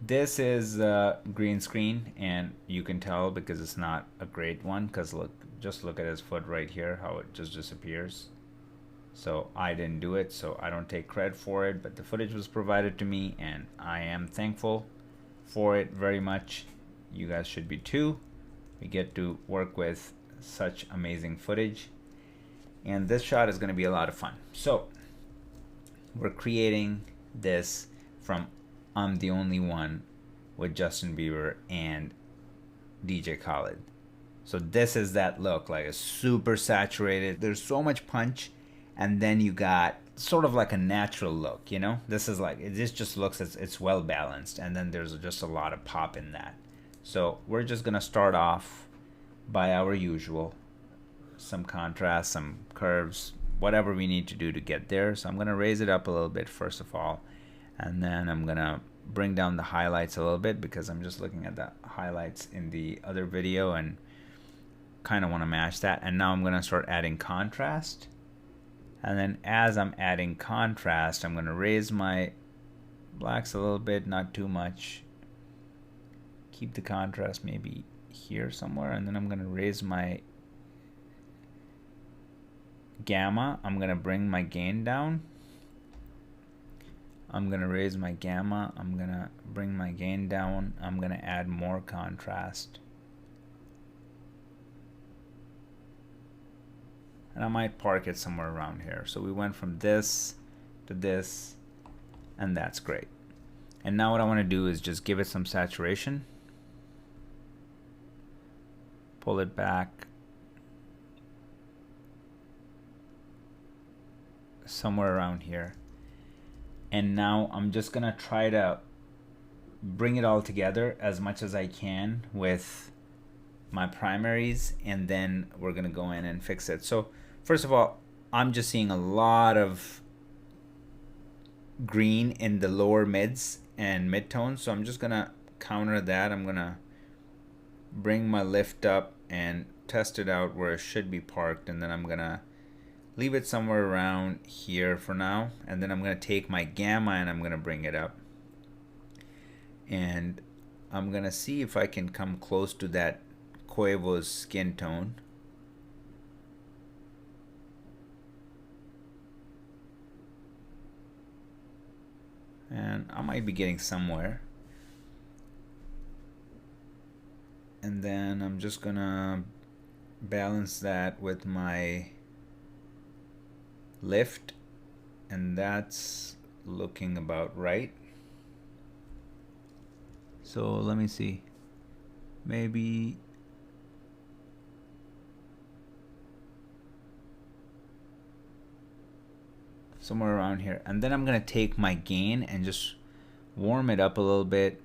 This is green screen, and you can tell because it's not a great one, because look, just look at his foot right here, how it just disappears. So I didn't do it, so I don't take credit for it, but the footage was provided to me and I am thankful for it very much. You guys should be too. We get to work with such amazing footage, and this shot is going to be a lot of fun. So we're creating this from I'm the Only One with Justin Bieber and DJ Khaled. So this is that look, like a super saturated. There's so much punch, and then you got sort of like a natural look, you know? This is like, this just looks, it's well balanced, and then there's just a lot of pop in that. So we're just gonna start off by our usual, some contrast, some curves, whatever we need to do to get there. So I'm gonna raise it up a little bit first of all, and then I'm gonna bring down the highlights a little bit because I'm just looking at the highlights in the other video and kind of want to match that. And now I'm going to start adding contrast, and then as I'm adding contrast, I'm going to raise my blacks a little bit, not too much, keep the contrast maybe here somewhere, and then I'm going to raise my gamma. I'm going to bring my gain down. I'm going to raise my gamma. I'm going to bring my gain down. I'm going to add more contrast. And I might park it somewhere around here. So we went from this to this, and that's great. And now what I want to do is just give it some saturation. Pull it back somewhere around here. And now I'm just gonna try to bring it all together as much as I can with my primaries, and then we're gonna go in and fix it. So first of all, I'm just seeing a lot of green in the lower mids and midtones, so I'm just gonna counter that. I'm gonna bring my lift up and test it out where it should be parked, and then I'm gonna leave it somewhere around here for now, and then I'm going to take my gamma and I'm going to bring it up, and I'm going to see if I can come close to that Quavo's skin tone. And I might be getting somewhere. And then I'm just going to balance that with my lift, and that's looking about right. So let me see, maybe somewhere around here. And then I'm gonna take my gain and just warm it up a little bit.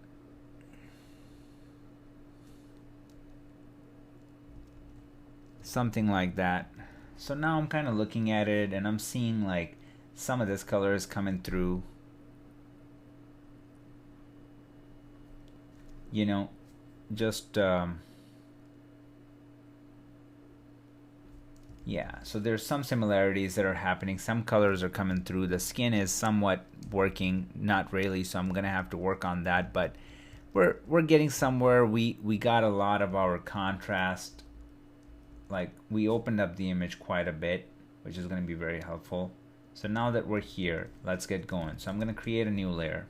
Something like that. So now I'm kind of looking at it and I'm seeing like some of this color is coming through. You know, just yeah, so there's some similarities that are happening. Some colors are coming through. The skin is somewhat working, not really, so I'm gonna have to work on that, but we're getting somewhere. We got a lot of our contrast. Like, we opened up the image quite a bit, which is going to be very helpful. So now that we're here, let's get going. So I'm going to create a new layer,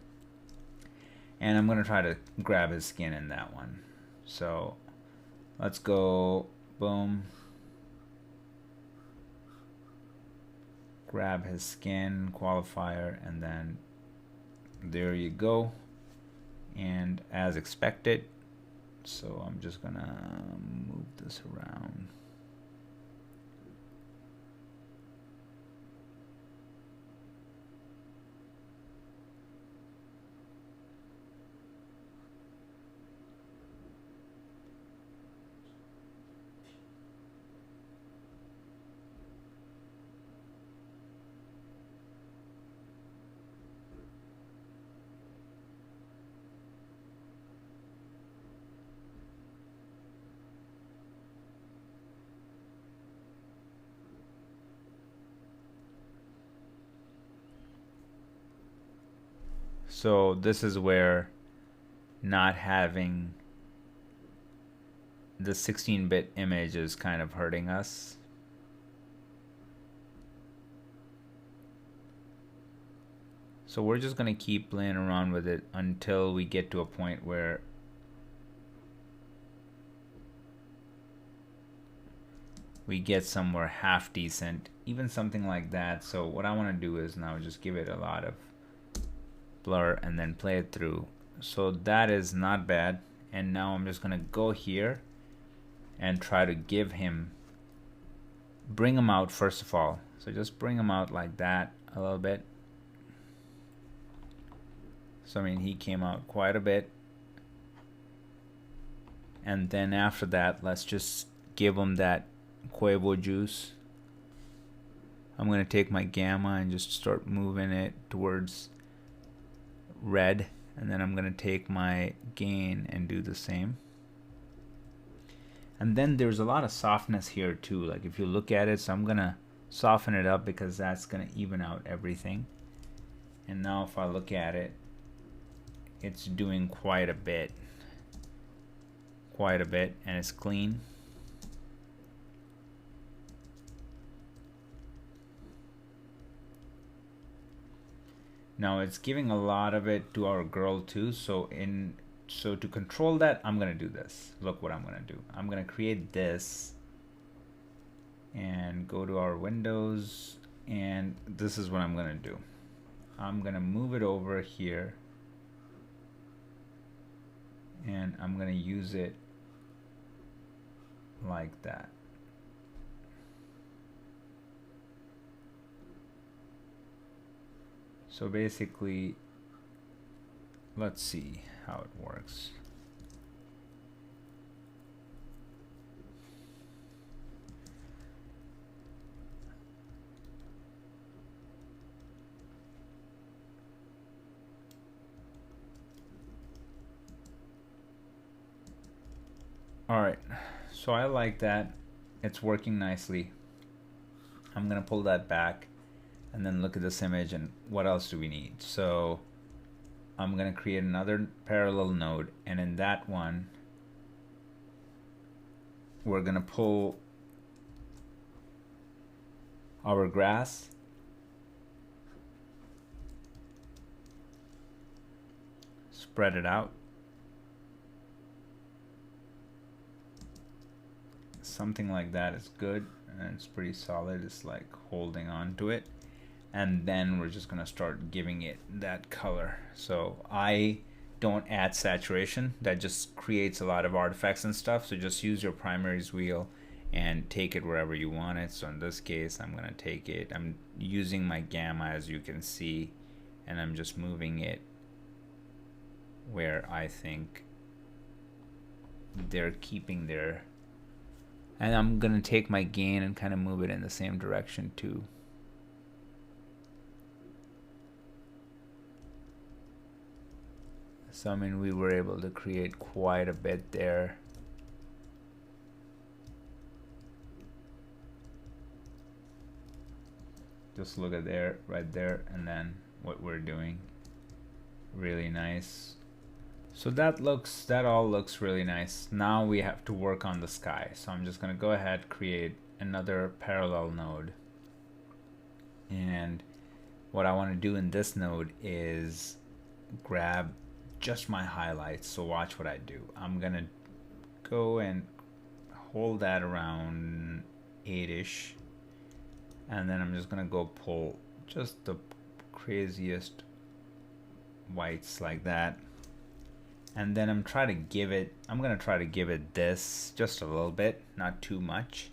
and I'm going to try to grab his skin in that one. So let's go, boom, grab his skin qualifier, and then there you go. And as expected, so I'm just going to move this around. So this is where not having the 16-bit image is kind of hurting us. So we're just going to keep playing around with it until we get to a point where we get somewhere half decent, even something like that. So what I want to do is now just give it a lot of blur and then play it through. So that is not bad. And now I'm just going to go here and try to give him, bring him out first of all. So just bring him out like that a little bit. So I mean, he came out quite a bit. And then after that, let's just give him that Quavo juice. I'm going to take my gamma and just start moving it towards red. And then I'm going to take my gain and do the same. And then there's a lot of softness here too. Like if you look at it, so I'm going to soften it up because that's going to even out everything. And now if I look at it, it's doing quite a bit, and it's clean. Now it's giving a lot of it to our girl too. So to control that, I'm gonna do this. Look what I'm gonna do. I'm gonna create this and go to our windows, and this is what I'm gonna do. I'm gonna move it over here. And I'm going to use it like that. So basically, let's see how it works. Alright, so I like that. It's working nicely. I'm going to pull that back and then look at this image and what else do we need. So I'm going to create another parallel node, and in that one we're going to pull our grass, spread it out. Something like that is good, and it's pretty solid. It's like holding on to it, and then we're just gonna start giving it that color. So I don't add saturation. That just creates a lot of artifacts and stuff. So just use your primaries wheel and take it wherever you want it. So in this case, I'm gonna take it, I'm using my gamma, as you can see, and I'm just moving it where I think they're keeping their, and I'm going to take my gain and kind of move it in the same direction too. So I mean, we were able to create quite a bit there. Just look at there, right there, and then what we're doing. Really nice. So that all looks really nice. Now we have to work on the sky. So I'm just going to go ahead, create another parallel node. And what I want to do in this node is grab just my highlights. So watch what I do. I'm going to go and hold that around 8-ish. And then I'm just going to go pull just the craziest whites like that. And then I'm going to try to give it this just a little bit, not too much.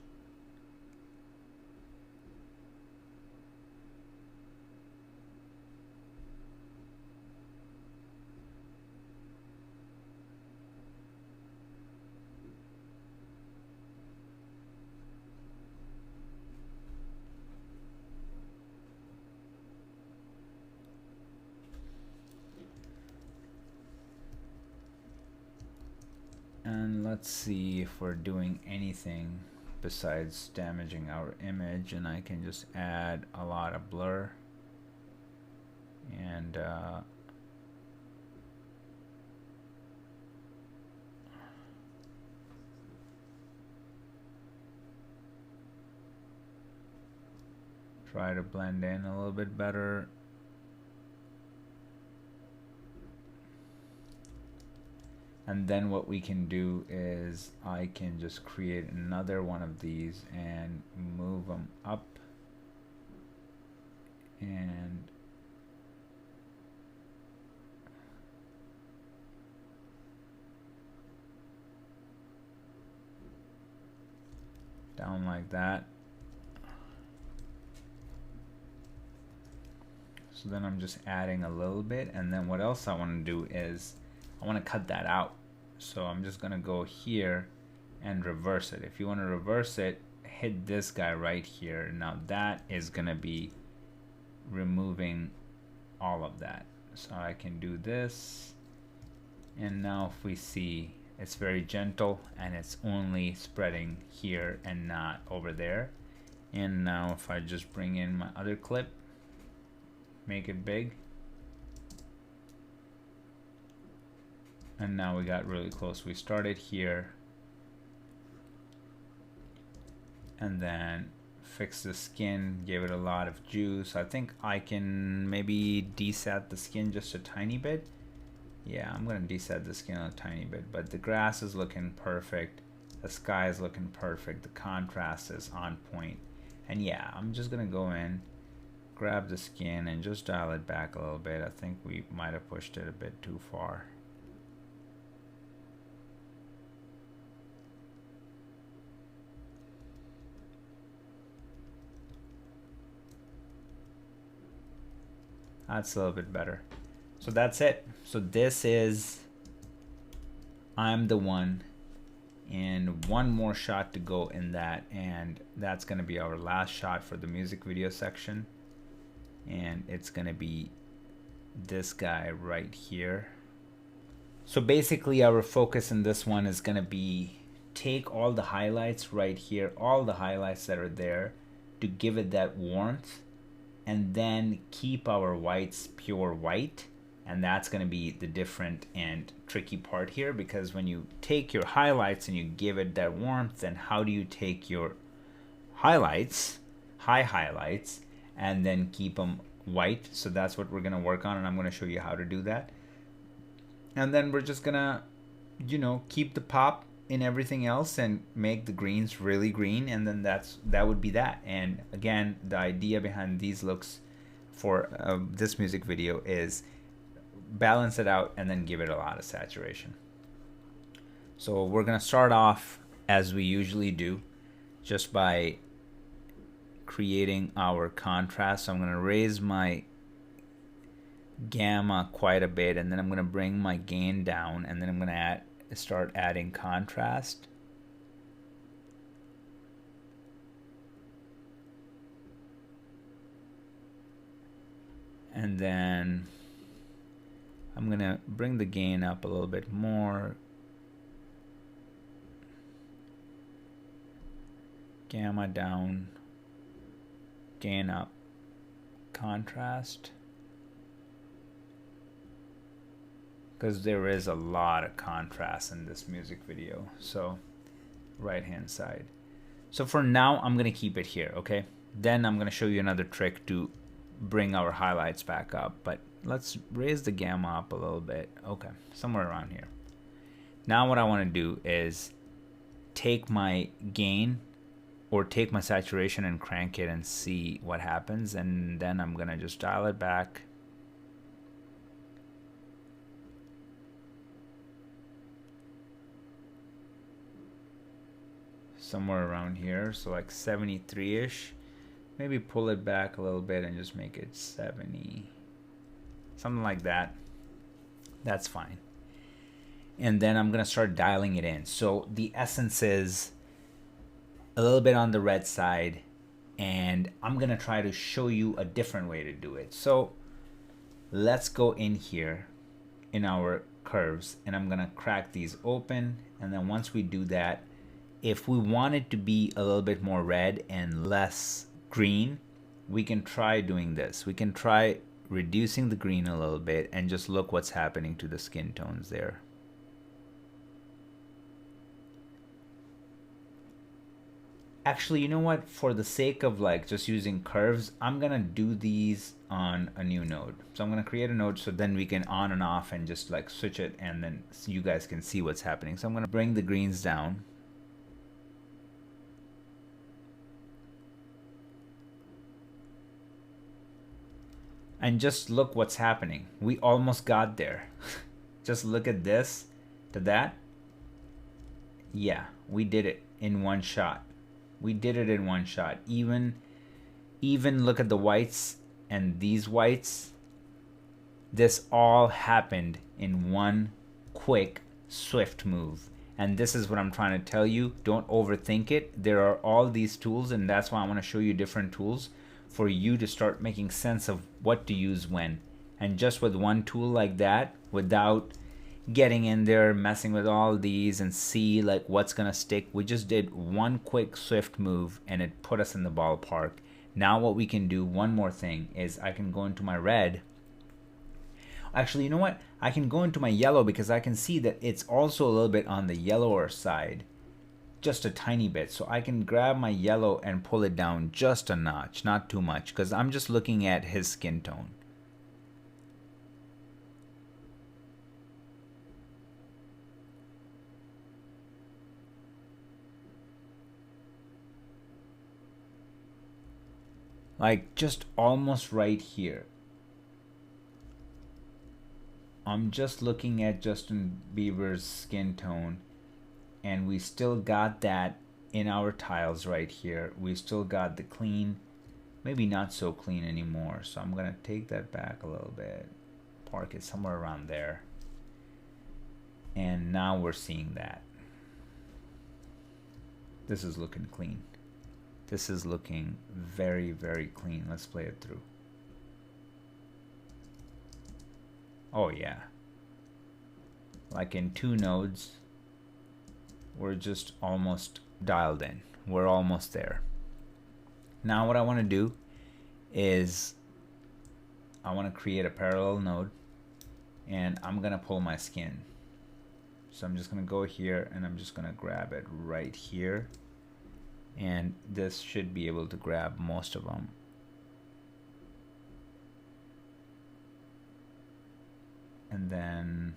And let's see if we're doing anything besides damaging our image, and I can just add a lot of blur and Try to blend in a little bit better. And then what we can do is I can just create another one of these and move them up and down like that. So then I'm just adding a little bit, and then what else I want to do is I want to cut that out. So I'm just going to go here and reverse it. If you want to reverse it, hit this guy right here. Now that is going to be removing all of that. So I can do this, and now if we see, it's very gentle and it's only spreading here and not over there. And now if I just bring in my other clip, make it big, and now we got really close. We started here and then fix the skin, gave it a lot of juice. I think I can maybe desat the skin just a tiny bit. Yeah, I'm gonna desat the skin a tiny bit, but the grass is looking perfect, the sky is looking perfect, the contrast is on point. And yeah, I'm just gonna go in, grab the skin and just dial it back a little bit. I think we might have pushed it a bit too far. That's a little bit better. So that's it. So this is I'm the One, and one more shot to go in that, and that's gonna be our last shot for the music video section. And it's gonna be this guy right here. So basically our focus in this one is gonna be take all the highlights right here, all the highlights that are there, to give it that warmth, and then keep our whites pure white. And that's gonna be the different and tricky part here, because when you take your highlights and you give it that warmth, then how do you take your highlights, high highlights, and then keep them white? So that's what we're gonna work on, and I'm gonna show you how to do that. And then we're just gonna, you know, keep the pop in everything else and make the greens really green, and then that would be that. And again, the idea behind these looks for this music video is balance it out and then give it a lot of saturation. So we're gonna start off as we usually do, just by creating our contrast. So I'm going to raise my gamma quite a bit, and then I'm going to bring my gain down, and then I'm going to start adding contrast. And then I'm going to bring the gain up a little bit more. Gamma down, gain up, contrast, because there is a lot of contrast in this music video. So right hand side. So for now I'm gonna keep it here, okay? Then I'm gonna show you another trick to bring our highlights back up, but let's raise the gamma up a little bit. Okay, somewhere around here. Now what I want to do is take my gain or take my saturation and crank it and see what happens, and then I'm gonna just dial it back. Somewhere around here, so like 73-ish. Maybe pull it back a little bit and just make it 70. Something like that. That's fine. And then I'm gonna start dialing it in. So the essence is a little bit on the red side, and I'm gonna try to show you a different way to do it. So let's go in here in our curves, and I'm gonna crack these open, and then once we do that, if we want it to be a little bit more red and less green, we can try doing this. We can try reducing the green a little bit and just look what's happening to the skin tones there. Actually, you know what? For the sake of like just using curves, I'm gonna do these on a new node. So I'm gonna create a node so then we can on and off and just like switch it, and then so you guys can see what's happening. So I'm gonna bring the greens down. And just look what's happening. We almost got there. Just look at this to that. Yeah, we did it in one shot. We did it in one shot. Even look at the whites and these whites. This all happened in one quick, swift move. And this is what I'm trying to tell you. Don't overthink it. There are all these tools, and that's why I want to show you different tools for you to start making sense of what to use when. And just with one tool like that, without getting in there, messing with all these and see like what's gonna stick, we just did one quick swift move and it put us in the ballpark. Now what we can do, one more thing, is I can go into my red. Actually, you know what? I can go into my yellow because I can see that it's also a little bit on the yellower side. Just a tiny bit. So I can grab my yellow and pull it down just a notch, not too much, because I'm just looking at his skin tone. Like just almost right here. I'm just looking at Justin Bieber's skin tone, and we still got that in our tiles right here. We still got the clean, maybe not so clean anymore. So I'm gonna take that back a little bit, park it somewhere around there. And now we're seeing that. This is looking clean. This is looking very, very clean. Let's play it through. Oh yeah. Like in 2 nodes, we're just almost dialed in. We're almost there. Now what I want to do is I want to create a parallel node, and I'm going to pull my skin. So I'm just going to go here and I'm just going to grab it right here. And this should be able to grab most of them. And then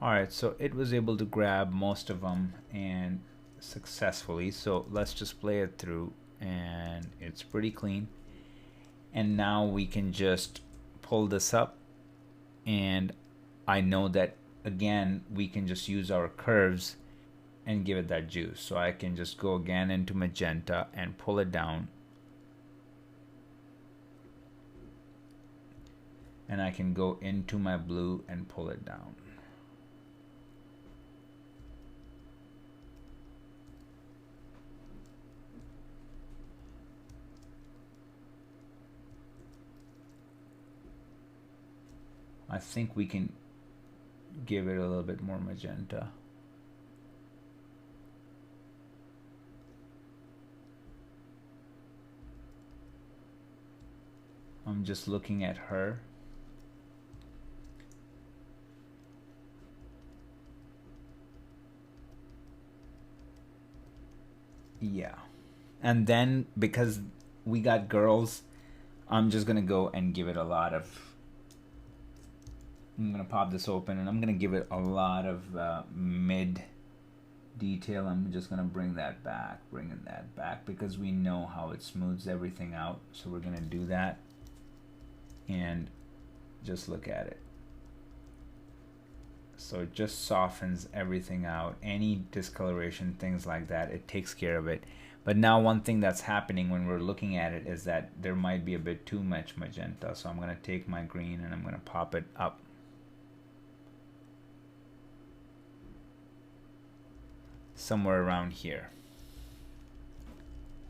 alright, so it was able to grab most of them and successfully. So let's just play it through, and it's pretty clean. And now we can just pull this up, and I know that again we can just use our curves and give it that juice. So I can just go again into magenta and pull it down, and I can go into my blue and pull it down. I think we can give it a little bit more magenta. I'm just looking at her. Yeah. And then because we got girls, I'm just gonna go and give it a lot of, I'm gonna pop this open and I'm gonna give it a lot of mid detail. I'm just gonna bring that back, because we know how it smooths everything out. So we're gonna do that and just look at it. So it just softens everything out. Any discoloration, things like that, it takes care of it. But now one thing that's happening when we're looking at it is that there might be a bit too much magenta. So I'm gonna take my green and I'm gonna pop it up. Somewhere around here.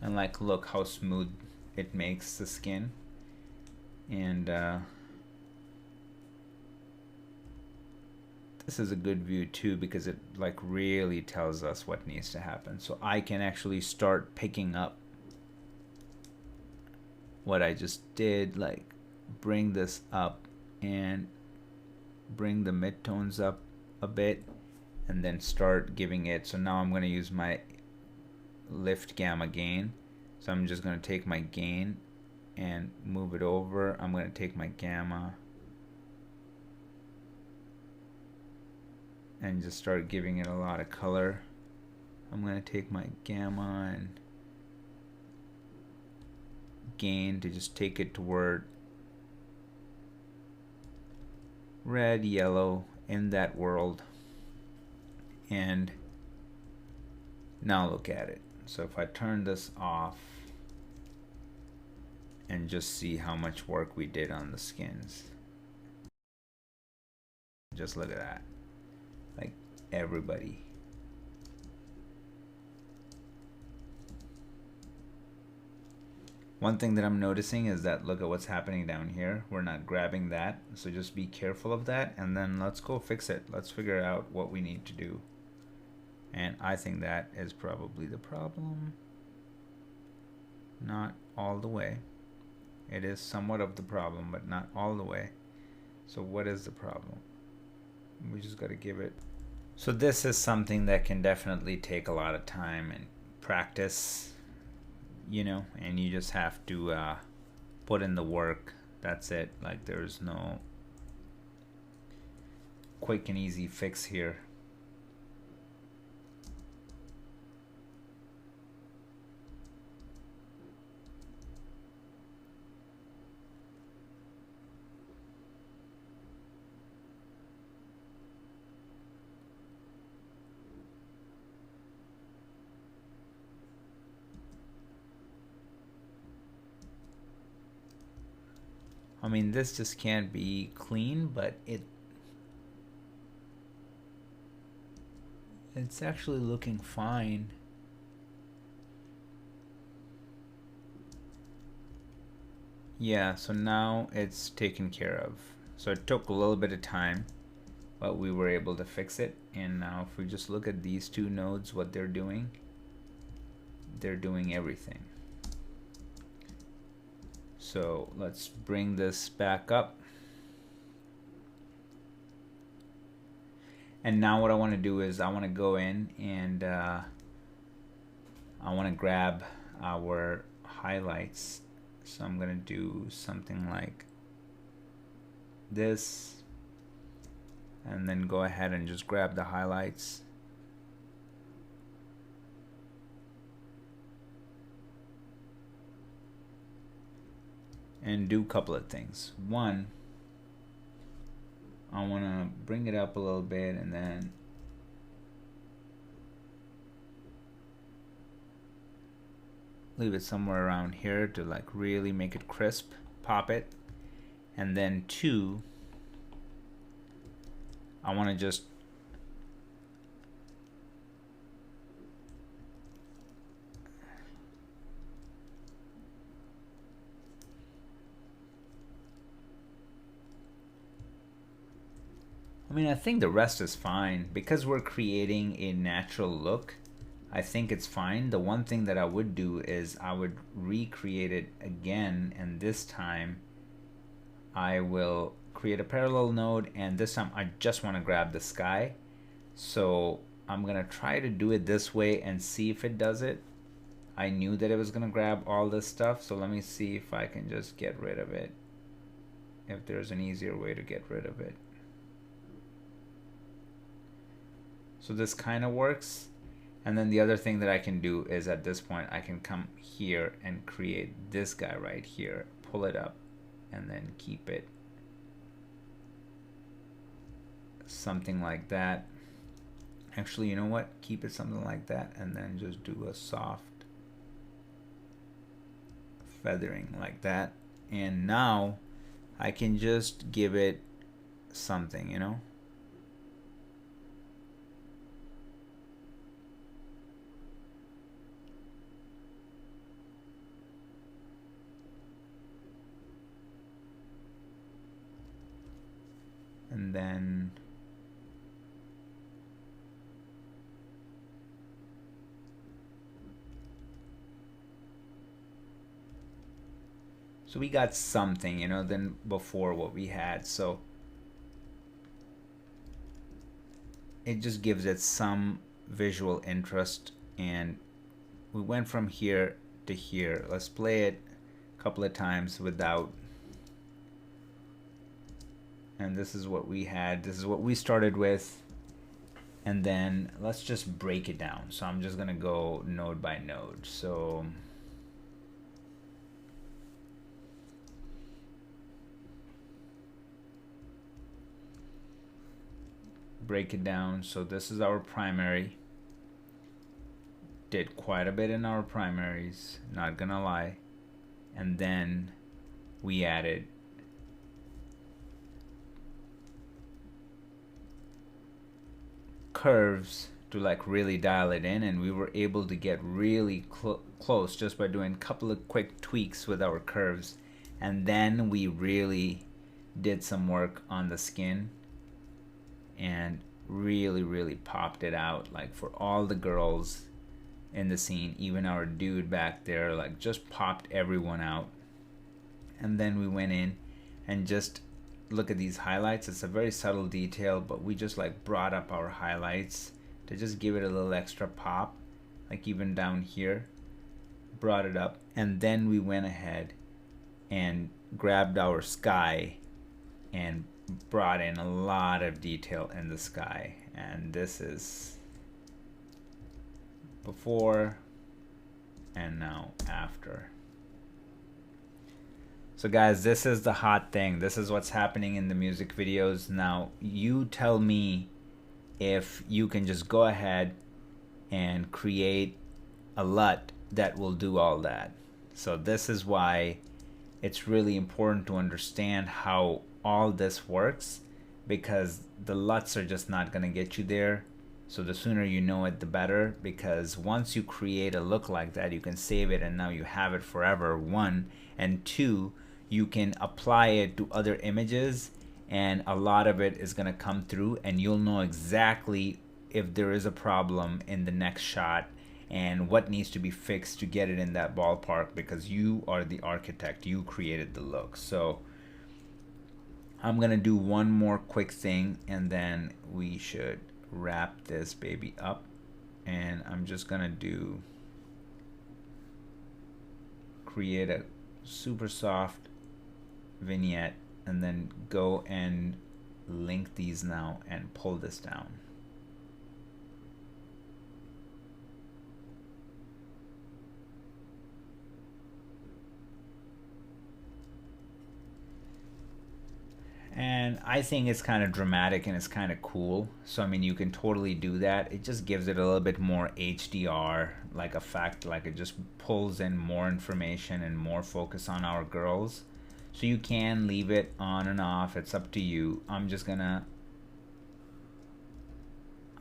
And like, look how smooth it makes the skin. And This is a good view too because it like really tells us what needs to happen. So I can actually start picking up what I just did, like bring this up and bring the midtones up a bit and then start giving it. So now I'm going to use my lift gamma gain. So I'm just going to take my gain and move it over. I'm going to take my gamma and just start giving it a lot of color. I'm going to take my gamma and gain to just take it toward red, yellow in that world. And now look at it. So if I turn this off and just see how much work we did on the skins. Just look at that. Like everybody. One thing that I'm noticing is that look at what's happening down here. We're not grabbing that. So just be careful of that and then let's go fix it. Let's figure out what we need to do. And I think that is probably the problem. Not all the way. It is somewhat of the problem, but not all the way. So what is the problem? We just got to give it. So this is something that can definitely take a lot of time and practice, you know, and you just have to put in the work. That's it. Like there's no quick and easy fix here. I mean, this just can't be clean, but it's actually looking fine. Yeah, so now it's taken care of. So it took a little bit of time, but we were able to fix it. And now if we just look at these two nodes, what they're doing everything. So let's bring this back up. And now what I want to do is I want to go in and I want to grab our highlights. So I'm going to do something like this and then go ahead and just grab the highlights. And do a couple of things. One, I want to bring it up a little bit and then leave it somewhere around here to like really make it crisp, pop it. And then two, I want to just I think the rest is fine because we're creating a natural look. I think it's fine. The one thing that I would do is I would recreate it again, and this time I will create a parallel node, and this time I just want to grab the sky. So I'm gonna try to do it this way and see if it does it. I knew that it was gonna grab all this stuff, so let me see if I can just get rid of it, if there's an easier way to get rid of it. So this kind of works. And then the other thing that I can do is at this point I can come here and create this guy right here, pull it up, and then keep it something like that. Actually, you know what? Keep it something like that and then just do a soft feathering like that. And now I can just give it something, you know? And then So we got something, you know, than before what we had. So it just gives it some visual interest. And we went from here to here. Let's play it a couple of times without. And this is what we had. This is what we started with. And then let's just break it down. So I'm just going to go node by node. So break it down. So this is our primary. Did quite a bit in our primaries, not gonna lie. And then we added curves to like really dial it in, and we were able to get really close just by doing a couple of quick tweaks with our curves. And then we really did some work on the skin and really popped it out, like for all the girls in the scene, even our dude back there, like just popped everyone out. And then we went in and just look at these highlights. It's a very subtle detail, but we just like brought up our highlights to just give it a little extra pop, like even down here, brought it up. And then we went ahead and grabbed our sky and brought in a lot of detail in the sky. And this is before and now after. So guys, this is the hot thing. This is what's happening in the music videos. Now you tell me if you can just go ahead and create a LUT that will do all that. So this is why it's really important to understand how all this works, because the LUTs are just not going to get you there. So the sooner you know it, the better, because once you create a look like that, you can save it and now you have it forever, one. And two, you can apply it to other images and a lot of it is going to come through, and you'll know exactly if there is a problem in the next shot and what needs to be fixed to get it in that ballpark, because you are the architect, you created the look. So I'm going to do one more quick thing and then we should wrap this baby up. And I'm just gonna do create a super soft vignette and then go and link these now and pull this down. And I think it's kind of dramatic and it's kind of cool. So I mean, you can totally do that. It just gives it a little bit more HDR like effect, like it just pulls in more information and more focus on our girls. So you can leave it on and off, it's up to you. I'm just gonna,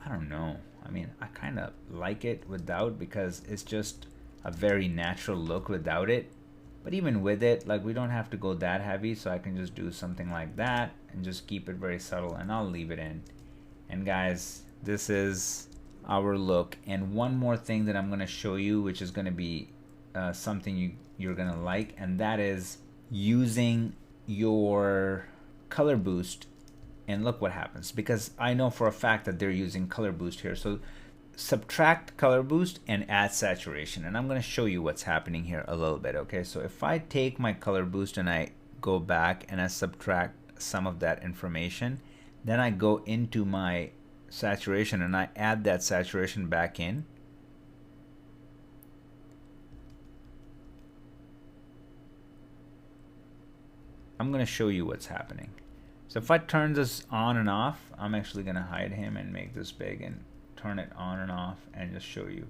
I don't know, I mean, I kind of like it without, because it's just a very natural look without it. But even with it, like, we don't have to go that heavy, so I can just do something like that and just keep it very subtle, and I'll leave it in. And guys, this is our look. And one more thing that I'm going to show you, which is going to be something you're going to like, and that is using your color boost. And look what happens, because I know for a fact that they're using color boost here. So subtract color boost and add saturation, and I'm going to show you what's happening here a little bit. Okay, so if I take my color boost and I go back and I subtract some of that information, then I go into my saturation and I add that saturation back in. I'm going to show you what's happening. So if I turn this on and off, I'm actually going to hide him and make this big and turn it on and off and just show you.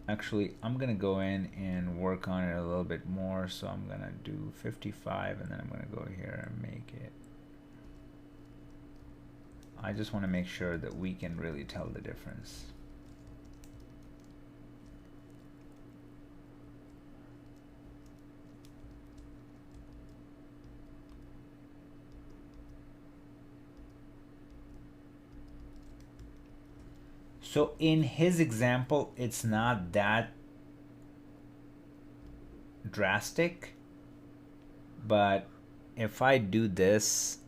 Actually, I'm gonna go in and work on it a little bit more, so I'm gonna do 55 and then I'm gonna go here and make it. I just want to make sure that we can really tell the difference. So in his example, it's not that drastic, but if I do this,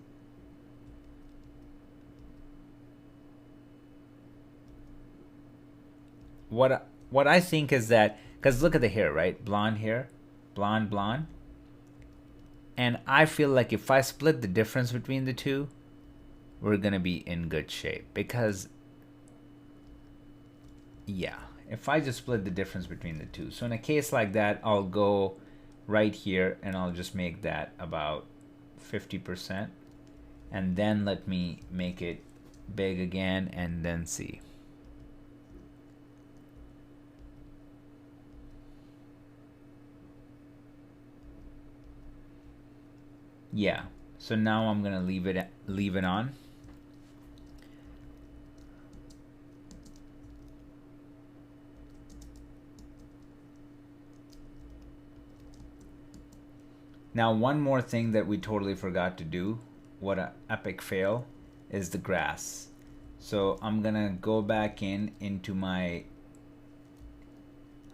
what I think is that, because look at the hair, right? Blonde hair, blonde, blonde. And I feel like if I split the difference between the two, we're gonna be in good shape. Because, yeah, if I just split the difference between the two. So in a case like that, I'll go right here and I'll just make that about 50%. And then let me make it big again and then see. Yeah, so now I'm gonna leave it on. Now one more thing that we totally forgot to do, what an epic fail, is the grass. So I'm gonna go back into my,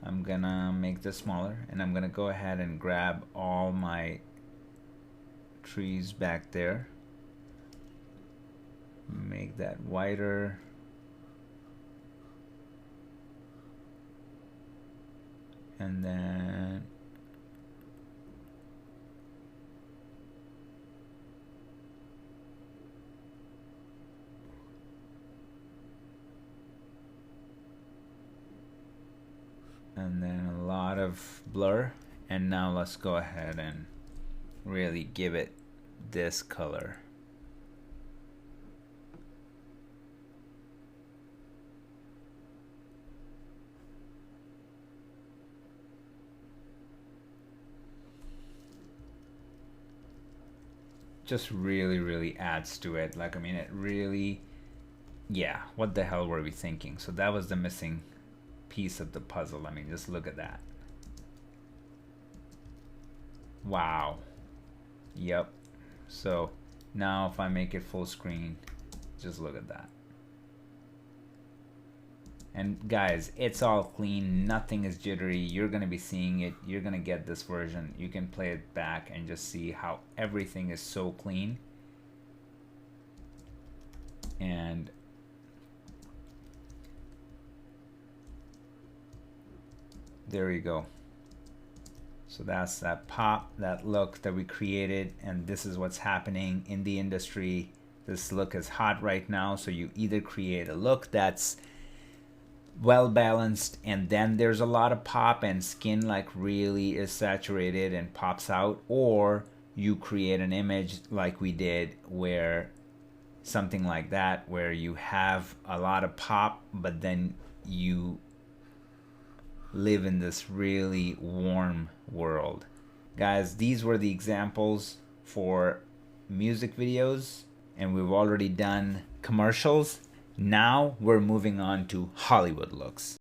I'm gonna make this smaller, and I'm gonna go ahead and grab all my trees back there, make that wider, and then a lot of blur. And now let's go ahead and really give it this color. Just really adds to it. Like, I mean, it really, yeah, what the hell were we thinking? So that was the missing piece of the puzzle. I mean, just look at that. Wow. Yep. So now if I make it full screen, just look at that. And guys, it's all clean, nothing is jittery. You're gonna be seeing it, you're gonna get this version. You can play it back and just see how everything is so clean. And there you go. So that's that pop, that look that we created, and this is what's happening in the industry. This look is hot right now, so you either create a look that's well balanced and then there's a lot of pop and skin like really is saturated and pops out, or you create an image like we did where something like that, where you have a lot of pop but then you live in this really warm world. Guys, these were the examples for music videos, and we've already done commercials. Now we're moving on to Hollywood looks.